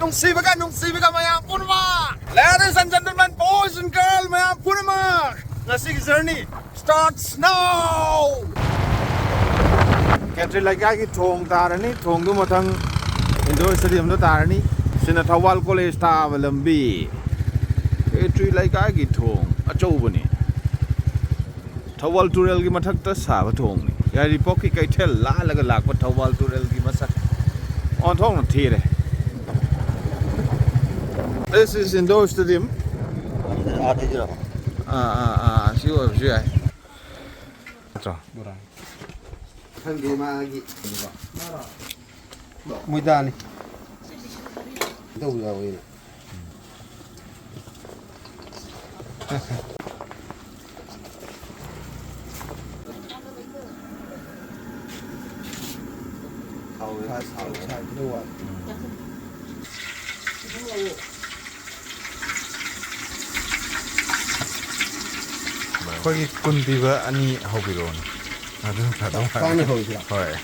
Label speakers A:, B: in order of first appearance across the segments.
A: nung sibiga maya punma. Ladies and gentlemen, boys and girls, maya punma. Ngasig journey starts now. Kshetri Leikai ki thong tarani, thong du mathang indoor stadium do tarani. Sina Thawal College ta lambi. Kshetri Leikai ki thong achobani. Thawal Turel ki mathak ta sa thong ni. Yari poki kai thel la laga lak pa Thawal Turel ki masak. On thong na thire. This is indoor stadium. Sure.
B: Bora. Hangi magi. Muidani. Đâu rồi?
A: Khoi kun piba ani hobiron. Adu thadong.
B: Pani hoi sila.
A: Hoi.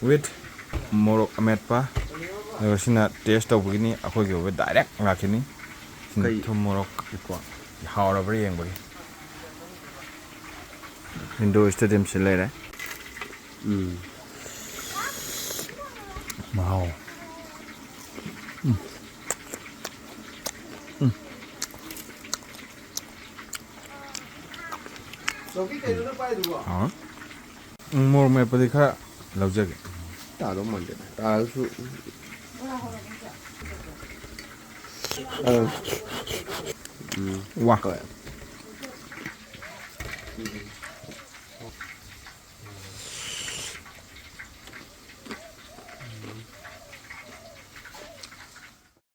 A: With morok amet pa. Ayo sina taste tau begini aku ge with direct ngakini. Kai thum morok ikwa. Hawra bari yang bagi. Indoor stadium sile re. Wow. More me pa dikha lagjage.
B: Ta do mande. Ta su.
A: Wow.